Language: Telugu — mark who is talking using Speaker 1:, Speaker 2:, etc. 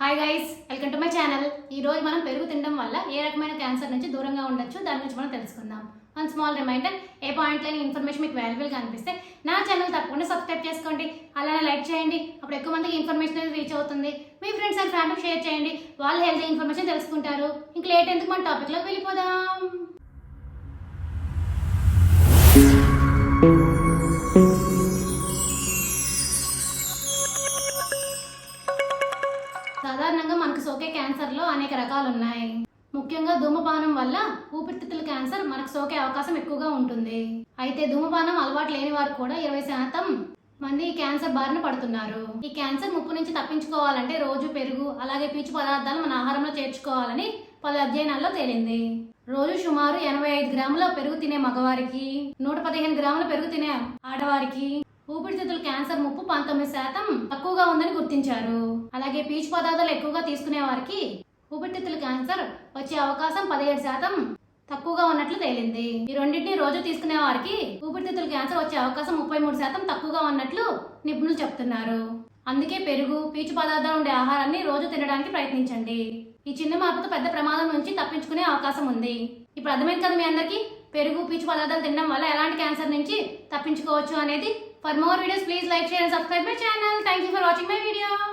Speaker 1: Hi guys, welcome to my channel. ఈ రోజు మనం పెరుగు తినడం వల్ల ఏ రకమైన క్యాన్సర్ నుంచి దూరంగా ఉండొచ్చు దాని గురించి మనం తెలుసుకుందాం. వన్ స్మాల్ రిమైండర్, ఏ పాయింట్ లేని ఇన్ఫర్మేషన్ మీకు వాల్యుబుల్గా అనిపిస్తే నా ఛానల్ తప్పకుండా సబ్స్క్రైబ్ చేసుకోండి, అలానే లైక్ చేయండి. అప్పుడు ఎక్కువ మందికి ఇన్ఫర్మేషన్ అనేది రీచ్ అవుతుంది. మీ ఫ్రెండ్స్ అండ్ ఫ్యామిలీకి షేర్ చేయండి, వాళ్ళు హెల్తీ ఇన్ఫర్మేషన్ తెలుసుకుంటారు. ఇంక లేట్ ఎందుకు మన టాపిక్లోకి వెళ్ళిపోదాం. సాధారణంగా మనకు సోకే క్యాన్సర్లో అనేక రకాలు ఉన్నాయి. ముఖ్యంగా ధూమపానం వల్ల ఊపిరితిత్తుల క్యాన్సర్ మనకు సోకే అవకాశం ఎక్కువగా ఉంటుంది. అయితే ధూమపానం అలవాటు లేని వారు కూడా 20% మంది ఈ క్యాన్సర్ బారిన పడుతున్నారు. ఈ క్యాన్సర్ ముప్పు నుంచి తప్పించుకోవాలంటే రోజు పెరుగు అలాగే పీచు పదార్థాలు మన ఆహారంలో చేర్చుకోవాలని పలు అధ్యయనాల్లో తేలింది. రోజు సుమారు 85 గ్రాముల పెరుగు తినే మగవారికి, 115 గ్రాముల పెరుగు తినే ఆడవారికి ఊపిరితిత్తుల క్యాన్సర్ ముప్పు 19% తక్కువగా ఉందని గుర్తించారు. అలాగే పీచు పదార్థాలు ఎక్కువగా తీసుకునే వారికి ఊపిరితిత్తుల క్యాన్సర్ వచ్చే అవకాశం 17% తక్కువగా ఉన్నట్లు తేలింది. ఈ రెండింటిని రోజు తీసుకునే వారికి ఊపిరితిత్తుల క్యాన్సర్ వచ్చే అవకాశం 33% తక్కువగా ఉన్నట్లు నిపుణులు చెప్తున్నారు. అందుకే పెరుగు, పీచు పదార్థాలు ఉండే ఆహారాన్ని రోజు తినడానికి ప్రయత్నించండి. ఈ చిన్న మార్పుతో పెద్ద ప్రమాదం నుంచి తప్పించుకునే అవకాశం ఉంది. ఇప్పుడు అర్థమైంది కదా మీ అందరికీ, పెరుగు, పీచు పదార్థాలు తినడం వల్ల ఎలాంటి క్యాన్సర్ నుంచి తప్పించుకోవచ్చు అనేది. For more videos, please like, share and subscribe my channel. Thank you for watching my video.